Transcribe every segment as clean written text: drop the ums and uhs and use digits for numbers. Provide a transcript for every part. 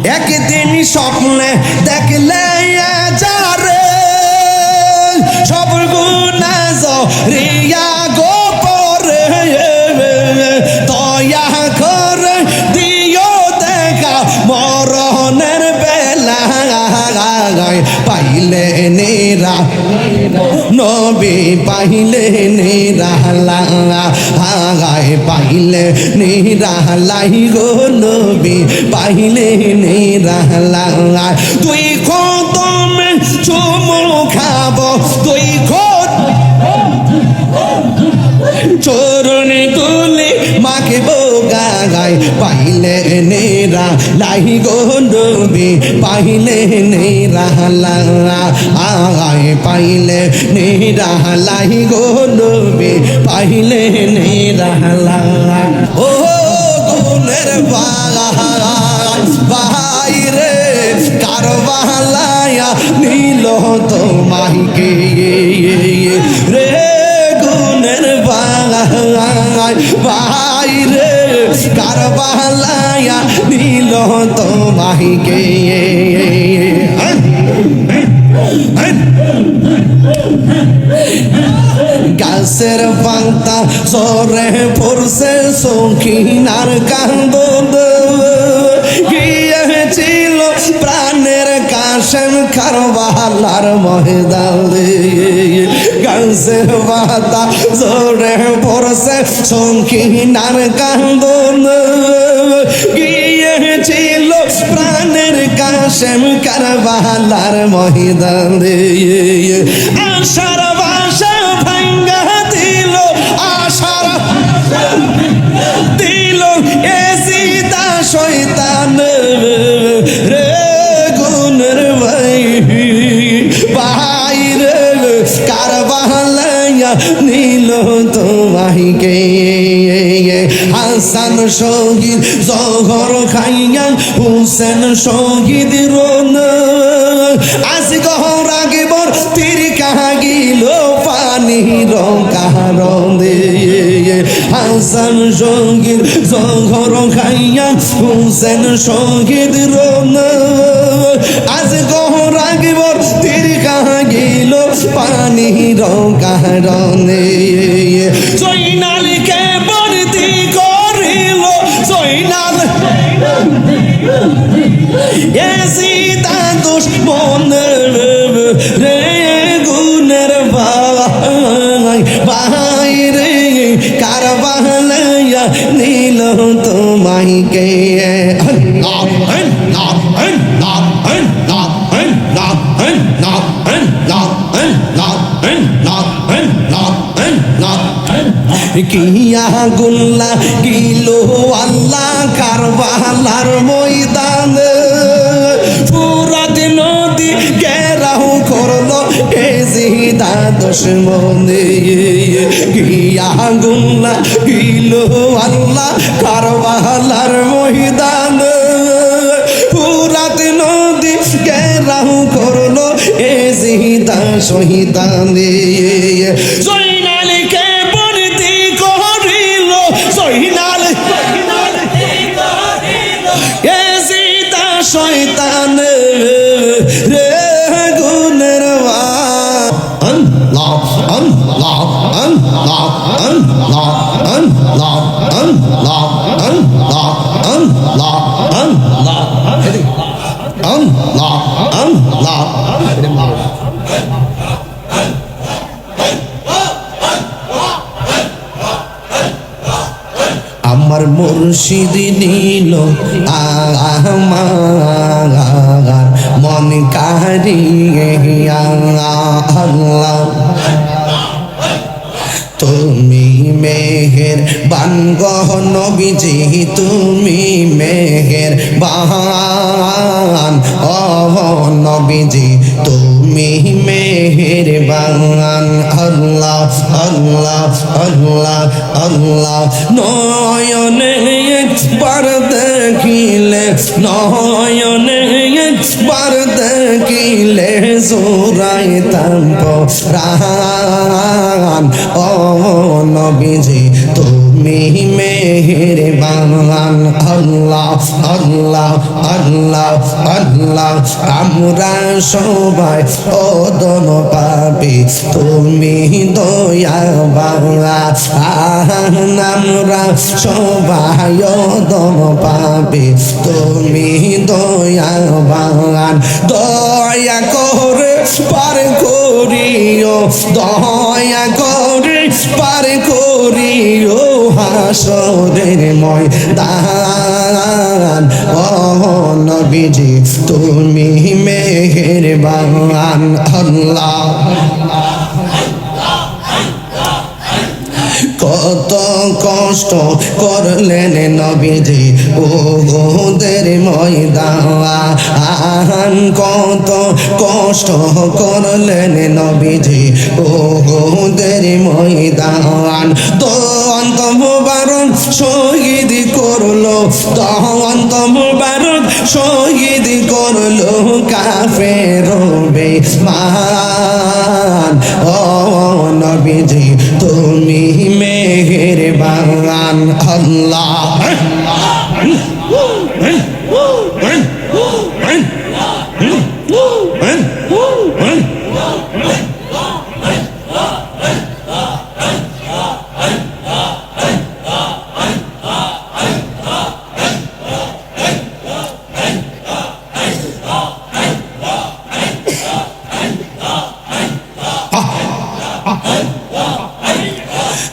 একদিন স্বপ্নে দেখলে যারে সব গুনাহ জরিয়া গো পরে দয়া করে দিও দেখা মরণের বেলায় পাইলে নেরা নবী পাইলে নিরালায় পাইলে নিরালাই গো নবী পাইলে নিরালায় তুই কদমে চুমু খাবো তুই চরণে তুলি মাকে বোগায় পাইলে নেরা লাই গো নবী পাইলে নেরা আয় পাইলে নেরা লাই গো নবী পাইলে নেরা ও গুণের ভাই রে কারবালায়া নীল তোমাকে রে গুণের ভাই রে কারবালায়া নীল তোমাকে গাছের পাতা সরে পড়ছে সখিনার কান্দন গিয়েছিল প্রাণের কাশেম কারবালার ময়দানে গাছের পাতা সরে পড়ছে সখিনার কান্দন গিয়েছিল প্রাণের কাশেম কারবালার ময়দানে আশার বাসা ভাঙ্গা দিল আশার দিল এসিদা শয়তান রে গুণের ভাই ভাই রে কারবালায়া নীল তোমাকে হাসান শহীদ জহর খাইয়া হুসেন শহীদ রোন আজ গহর আগে বর তীর কাহিল পানি কারণে হাসান শহীদ জহর খাইয়া হুসেন শহীদ রোন আজ গহর আগে বর তীর কাহিল পানি কারণে জয়নালকে বর্তি করিল জয়নাল এসিদা দুশ্মন রে গুণের ভাই ভাই রে কারবালায়া নীল তোমাকে কিয়া গুল্লা গিলো আল্লাহ কারবালার ময়দানে ফুরাত নদী ঘেরাও করলো এজিদা দুশমনে কিয়া গুল্লা গিলো আল্লাহ কারবালার ময়দানে ফুরাত নদী ঘেরাও করলো এজিদা শহীদানে জয়নালকে বর্তি করিল জয়নাল এজিদা শয়তান রে গুণের আল্লাহ আল্লাহ আল্লাহ আল্লাহ আল্লাহ আল্লাহ আল্লাহ আল্লাহ আল্লাহ আল্লাহ আল্লাহ আমার মুর্শিদ নীল আমার মন কারিয়া আল্লাহ তুমি মেহের বানগহ নবীজি তুমি মেহের বান ও নবীজি তুমি মেহের বান আল্লাহ আল্লাহ আল্লাহ আল্লাহ নয়নে একবার দেখিলে নয়নে একবার দেখিলে জোড়াইতাম প্রাণ ও নবীজি তুমি তুমি মেহেরবান আল্লাহ আল্লাহ আল্লাহ আল্লাহ আমরা সবাই অদম পাপী তুমি দয়াবান আমরা সবাই অদম পাপী তুমি দয়াবান দয়া করে পার করিও দয়া করে পার করিও হাসরের ময়দান ও নবীজি তুমি মেহেরবান আল্লাহ কত কষ্ট করলেন নবীজি উহুদের ময়দান কত কষ্ট করলেন নবীজি উহুদের ময়দান দন্ত মুবারক শহীদ করলো দন্ত মুবারক শহীদ করলো কাফের বেঈমান ও নবীজি তুমি মেহেরবান আল্লাহ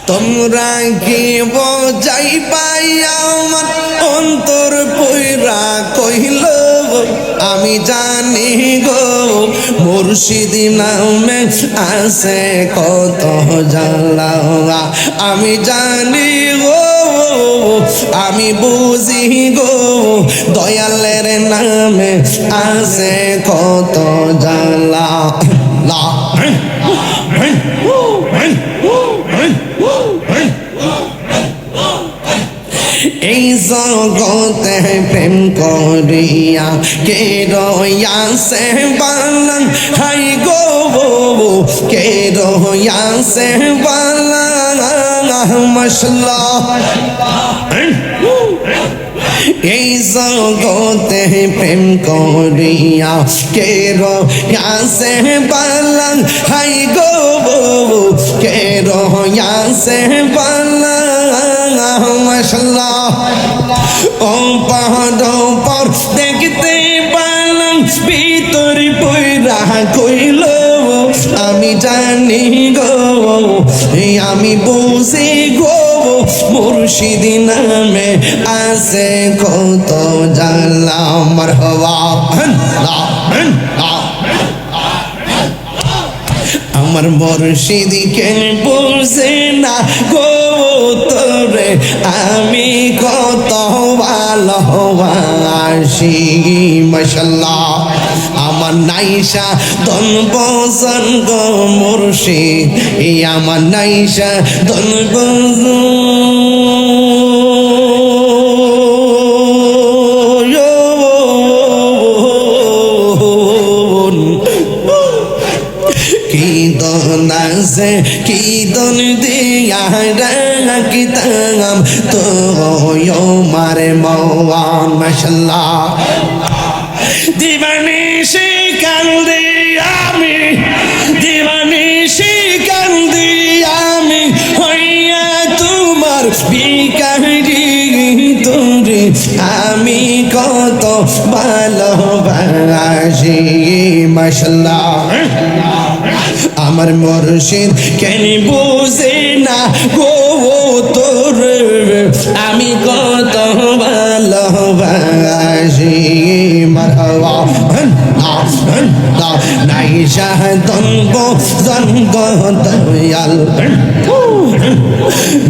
তোমরা কি বোঝাই পাই আমার অন্তর পইরা কইল আমি জানি গো মুর্শিদ নামে আছে কত জ্বালা আমি জানি গো আমি বুঝি গো দয়ালের নামে আছে কত জ্বালা এই জগতে প্রেম করিয়া কে রয়াছে বালান হাই গো কে রয়াছে বালান মশলা এই জগতে প্রেম করিয়া কে রয়াছে বালান হাই গো কে রয়াছে বালান মশলা ও পাহাড় পর দেখতে পালাম ভিতর পয়রা কইল আমি জানি গো আমি বুঝি গো মুর্শিদ নামে আছে কত জ্বালা মারহাবা আমার মুর্শিদ কেন বুঝে না গো তোরে আমি কত ভালোবাসি মাশাআল্লাহ আমার নাইশা দন বজন গো মুর্শিদ এই আমার নাইশা দন আছে কি দন দিয়া রাখিতাম তো মারে মওয়ান মাশাআল্লাহ দিবানিশি কান্দি আমি দিবানিশি কান্দি আমি হইয়া তোমার ভিখারি তোরে আমি কত ভালোবাসি মাশাআল্লাহ আমার মুর্শিদ কেন বুঝে না গো তোর আমি কত ভালোবাসি মারহাবা নাইশা দনব জনগ দয়াল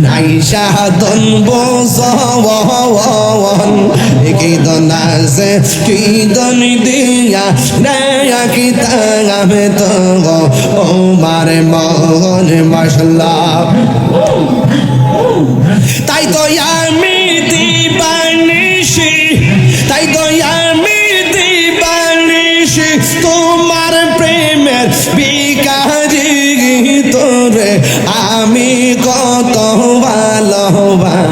নাইশা দনব জওয়ান কি দন আছে কি দন দিয়া রাখিতাম তো ও মারে মন মাশাআল্লাহ তাই তো আমি দিবানিশি তাই তো আমি দিবানিশি তোমার প্রেমের ভিখারি তোরে আমি কত ভালোবাসি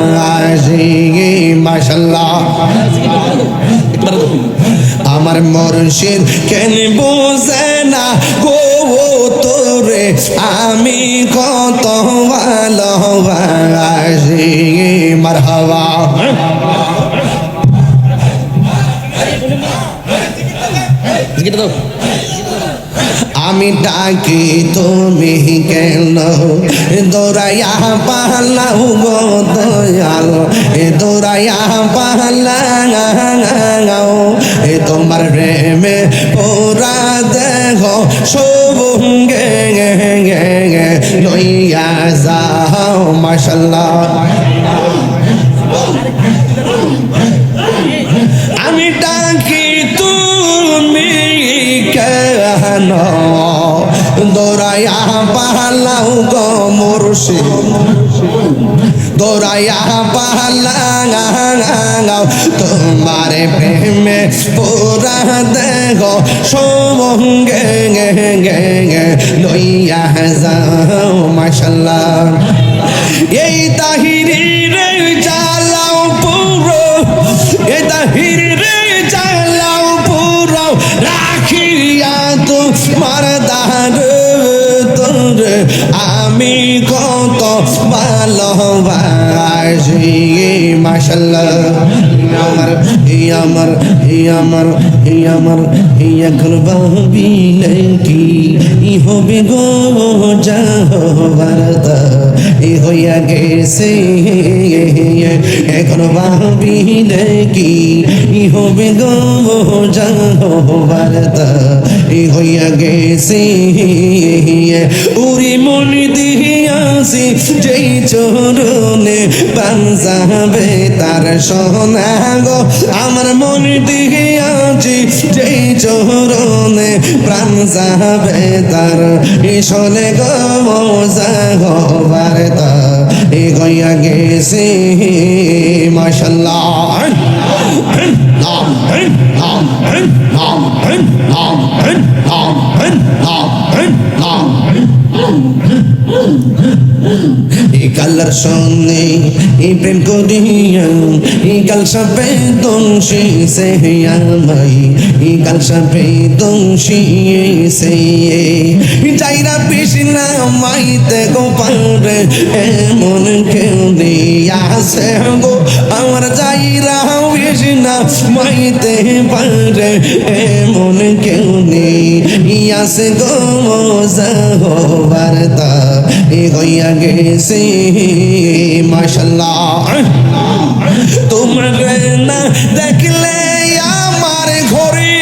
মাশাআল্লাহ। আমার মুর্শিদ কেন বোঝে না গো তোরে আমি কত ভালোবাসি। মারহাবা। আমি ডাকি তুমি কেন দৌড়াইয়া পালাও গো দয়াল, দৌড়াইয়া পালাও তোমার প্রেমে পুরা দেহ সবঙ্গে লইয়া যাও। মাশাআল্লাহ। আমি ডাকি তুমি কেন দৌড়াইয়া পালাও গো মুর্শিদ, দৌড়াইয়া পালাও তোমার প্রেমে পুরা দেহ সবঙ্গে লইয়া যাও। মাশাআল্লাহ। এই তাহিরি রে জ্বালাও পুরো, এই তাহিরি রে জ্বালাও পুরো রাখিয়া তোমার দার তোরে আমি কত ভালোবাসি। মাশাআল্লাহ। আমার এখন ভাবি নাকি হবে গো যাওয়ারতা হইয়া গেছে, এখন ভাবি নাকি হবে গো যাওয়ারতা হইয়া গেছে। উরি মনি দিয়াছি যেই চরণে পাঞ্জাবে তার সোনা গো, আমার মন দিয়াছি যেই চরণে প্রাণ যাবে তার শোনে গো যাহবারতা হইয়া গেছে। মাশাআল্লাহ। কালার সঙ্গে প্রেম করিয়া কাল সাপে দংশি সে আমাই, কাল সাপে দংশি সে যাইরা পিছনা মাইতে গোপারে এমন কেউ আছে গো আমার যাইরা পিছনা মাইতে পারে এমন কেউ নেই আছে গো যাহবারতা হইয়া গেছে। মাশাআল্লাহ। তোমার না দেখলে আমার ঘরে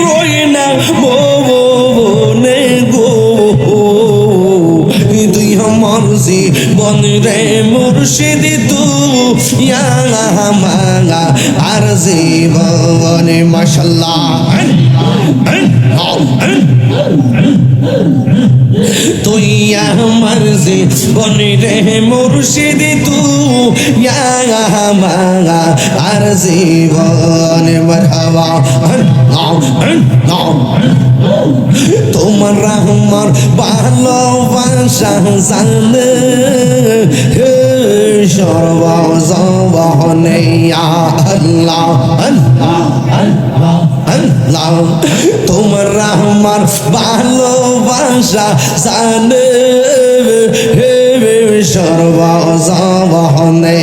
রই না বনে গো, তুই আমার জীবন রে মুর্শিদ তুই আমার আর জীবন। মাশাআল্লাহ। তুই আমার জীবন রে মুর্শিদ তুই আমার আর জীবন। মারহাবা। তোমার আমার ভালোবাসা জানে সর্বজবনে আল্লাহ আল্লাহ। তোমার আমার ভালোবাসা জানে সর্বজবনে।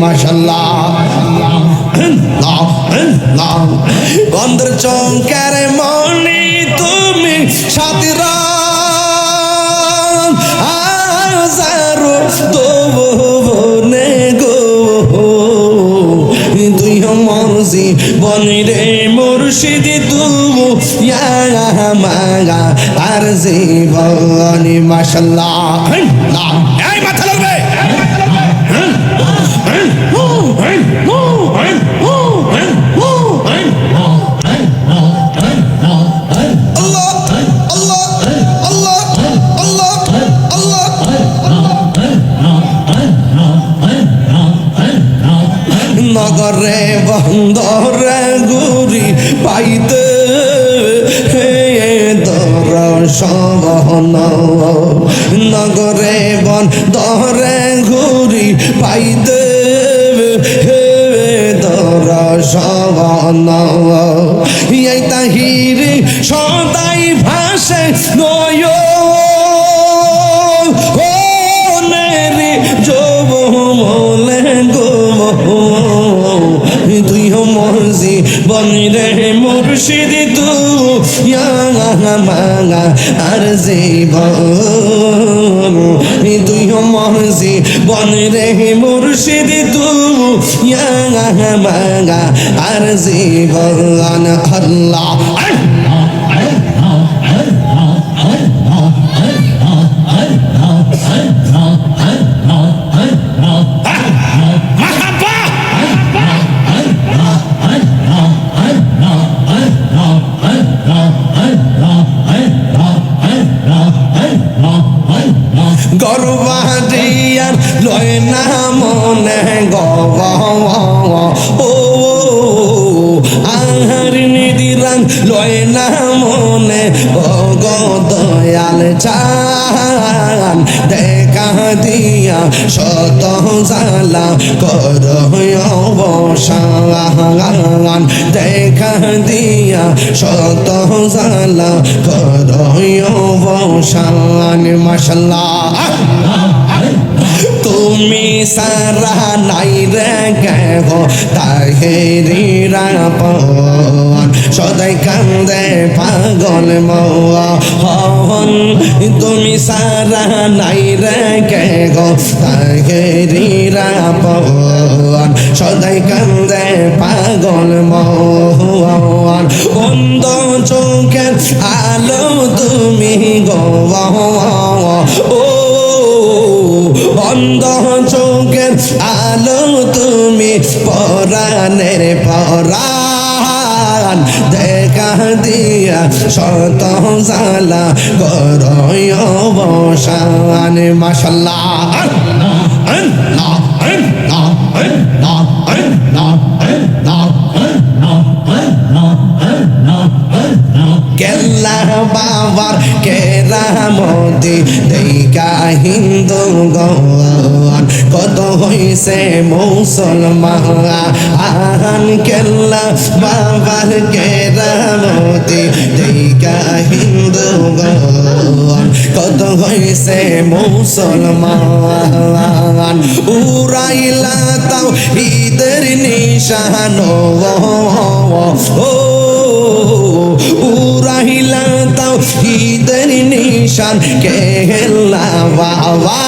মাশাআল্লাহ। বন্দর চৌকার মনি তুমি সাতরা হাজারো দোবনে গো, তুই আমার জীবন রে মুর্শিদ তুই আমার আর জীবন। মাশাআল্লাহ। এই মাথা লাগবে। নগরে বন্দরে গুরি পাইতে দর প্রসবন নগরে বন দরে ঘুরি পাইতে দর্শন এই তাহিরি সদাই ভাসে নয় যৌবনে গো তুই মর্জি বনিরে মুর্শিদ তু মাঙা আর জীবন তুই মর্জি বনিরে মুর্শিদ তু মাঙা আর জীবন আল্লাহ গর্বাদিয়ার লয় না মনে গব ও আহার নিদিরান লয় না মনে ও গো দয়াল চান দেখা দিয়া শত জালা কর অবসান দেখা দিয়া শত জালা কর অবসান মাশাআল্লাহ তুমি সারা নাই রে কেহ তাহেরি রাপন সদাই কান্দে পাগল মোহন তুমি সারা নাই রে কেহ তাহেরি রাপন সদাই কান্দে পাগল মোহন বন্ধ চোখের আলো তুমি গো ও বন্ধ চোখের আলো তুমি পরাণের পরাণ দেখা দিয়া শত জালা করয় অবসান মাশাআল্লাহ কেল্লা বাবার কেরামতি দেখা হিন্দু গন কত হইছে মুসলমান কেল্লা বাবার কেরামতি দেখা হিন্দু গন কত হইছে মুসলমান উড়াইলা তাও ঈদের নিশান ও উড়াইলা তাও ঈদের নিশান কেল্লা বাবা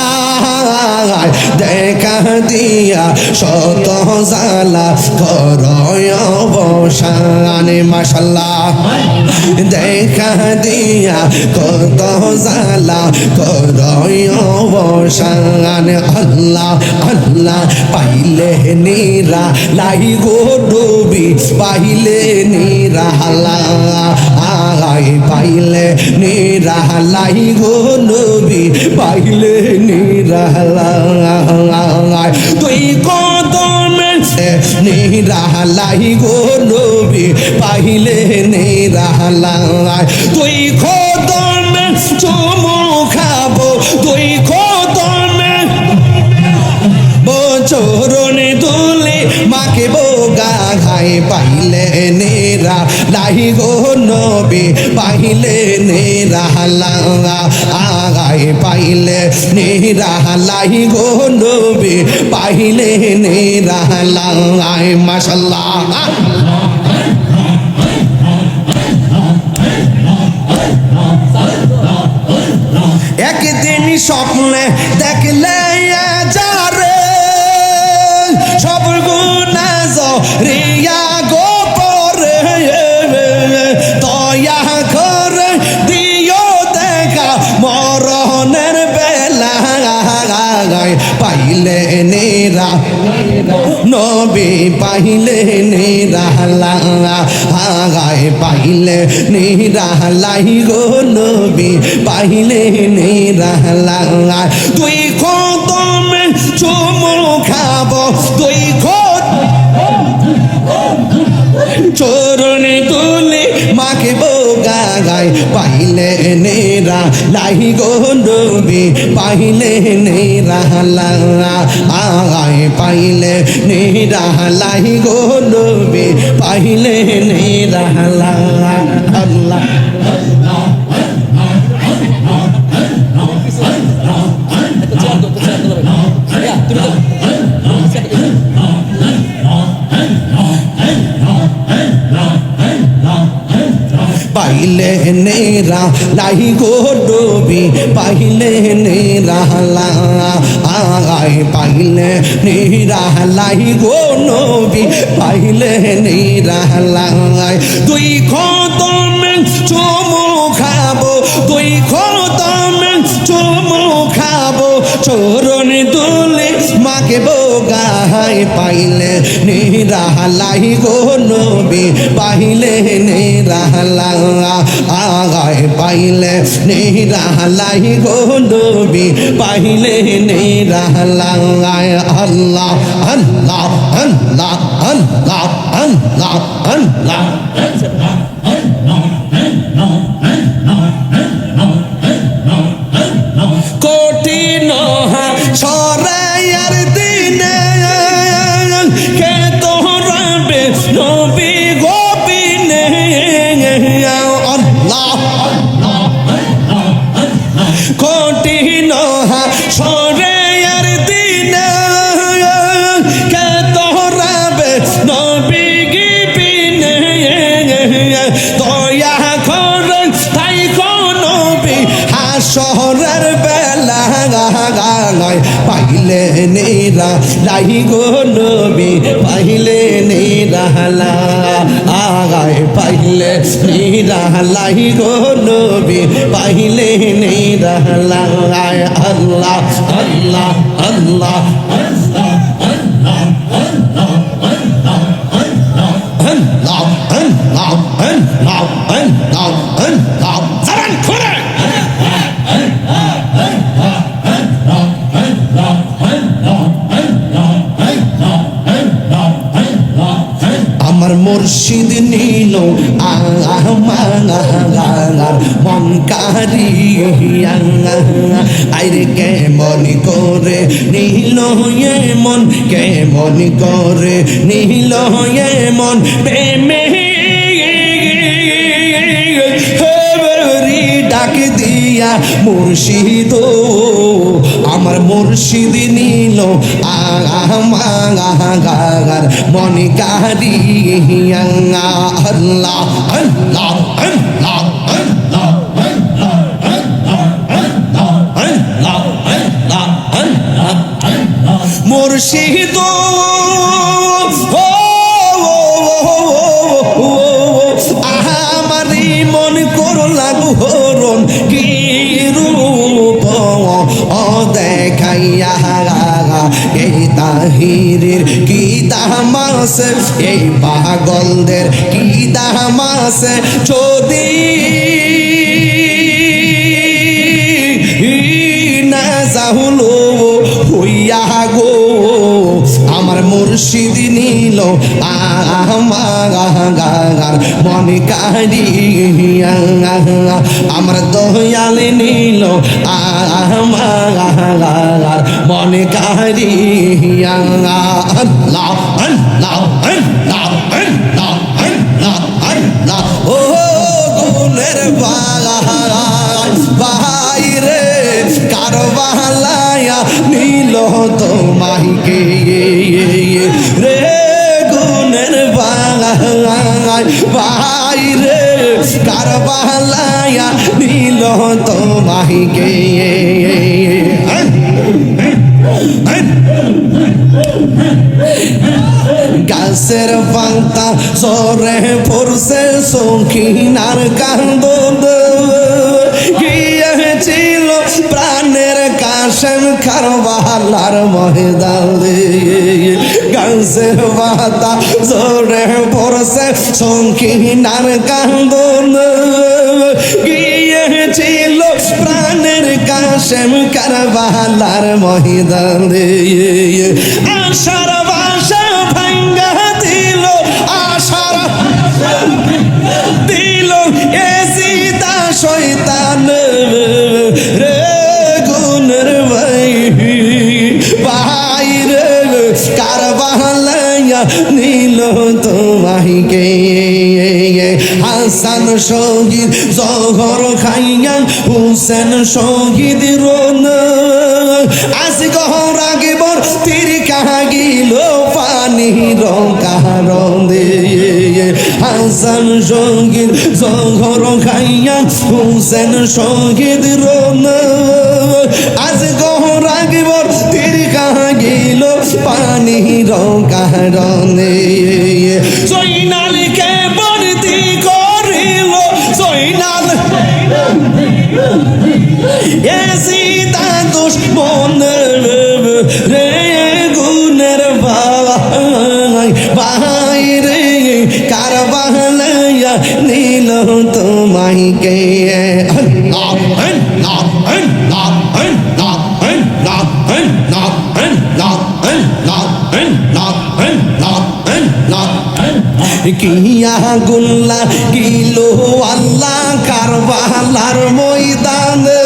দেখা দিয়া শত জালা করয় অবসান মাশাআল্লাহ দেখা দিয়া কত জালা করয় অবসান আল্লাহ আল্লাহ পাইলে নিরা লাই গো ডুবি পাইলে নিরা আয় পাইলে নিরা লাই গো নবী পাইলে নিরা তুই কদমে নিরালাই গো নবী পাইলে নিরালাই তুই কদমে চুমু খাবো তুই কদমে চরণে দুলে মাকে বোগা ঘাই পাইলে নেরা লাই গো নবী পাইলে নেরা আগাই পাইলে নেরা লাই গো নবী পাইলে নেরা মাশাআল্লাহ একদিন স্বপ্নে দেখলে যারে সব গুনাহ রিয়া গো পরে দয়া করে দিও দেখা মরণের বেলা পাইলে নেরা নবী পাইলে নেরা পাইলে নেরা লাই গো নবী পাইলে নেরা তুই কদমে চুমু খাবো তুই চরণে তুলে মাকে বোগা গায় পাইলে নেরা লাই গো নবী পাইলে নেরা লাই পাইলে নেরা লাই গো নবী পাইলে নেরা আল্লাহ পাইলে নেরা লাই গো নবী পাইলে নেরা লাই পাইলে নেরা লাই গো নবী পাইলে নেরা লাই দুই খতমে চুমু খাবো দুই খতমে চুমু খাবো চরণ দুলে মাকে গায় পাইলে নেরা লাই গো নবী পাইলে নেরা আগায় পাইলে নেরা লাই গো নবী পাইলে নেরা আল্লাহ আল্লাহ আল্লাহ আল্লাহ আল্লাহ আল্লাহ কঠিন সরাইয়ার দিনে কে তোরাবে নবী গোবিনে আল্লাহ কঠিন সরাইয়ার দিনে কে তোরাবে নবী গিবিনে দয়া করে তাই কোন নবী হাসরের বেলা পাইলে নেরা লাই গো নবী পাইলে নেরা আগায় পাইলে নেরা লাই গো নবী পাইলে নেরা আল্লাহ আল্লাহ আল্লাহ আমার মুর্শিদ নীল আমার মন কারিয়া আইরে কেমন করে নীল মন কেমন করে নীল মন প্রেমে ডাক দিয়া মুর্শিদ আমার মুর্শিদ নীল আমার মন কারিয়া আল্লাহ আল্লাহ আল্লাহ মুর্শিদ আমারি মন করলা হরণ কি রূপ দেখাইয়া এই তাহিরের কি দামাস এই পাগলদের কি দামাস যদি না যাহুলো হইয়া গো আমার মুর্শিদ নীল আমার মন কারিয়া আমার দয়াল নীল আমার মন কারিয়া আল্লাহ আল্লাহ আল্লাহ আল্লাহ আল্লাহ আল্লাহ ও গুণের বাইরে কারবালায়া নীল তোমাকে রে গুণের বাইরে কারবালায়া নীল তোমাকে গাছের পাতা সরে পড়ছে সখিনার কান্দন গিয়েছিল প্রাণের কাশেম কারবালার ময়দানে গাছের পাতা সরে পড়ছে সখিনার কান্দন গিয়েছিল প্রাণের কাশেম কারবালার ময়দানে আশার বাসা ভাঙ্গা দিল আশার দিল এসি নীল তোমাইকে হাসান শহীদ জহর খাইয়া হুসেন শহীদ রোন আজ গহর আগে বর তীর কাহিল পানি কারণে হাসান শহীদ জহর খাইয়া হুসেন শহীদ রোন আজ গহর আগে বর তীর কাহিল পানি কারণে জয়নালকে বর্তি করিল জয়নাল এসিতা দুশ্মন রে গুণের ভাই ভাই রে কারবালাইয়া নীল তোমাইকে কিয়া গুল্লা কিলো আল্লাহ কারবালার ময়দানে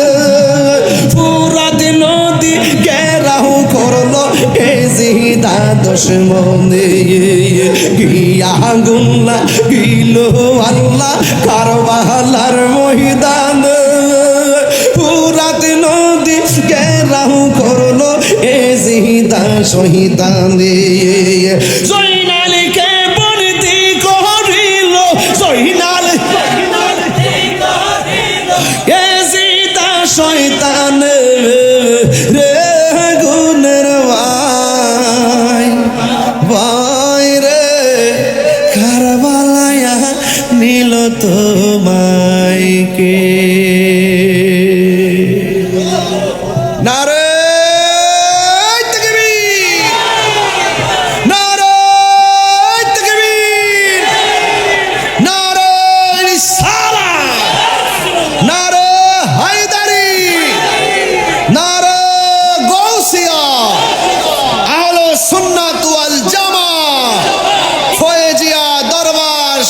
ফুরাত নদী ঘেরাও করলো এজিদা দুশমনে কিয়া গুল্লা কিলো আল্লাহ কারবালার ময়দানে ফুরাত নদী ঘেরাও করলো এজিদা শহীদানে জয়নালকে শয়তান রে গুণের ভাই ভাই রে কারবালায়া নীল তোমাইকে নারে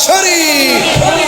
শরীফ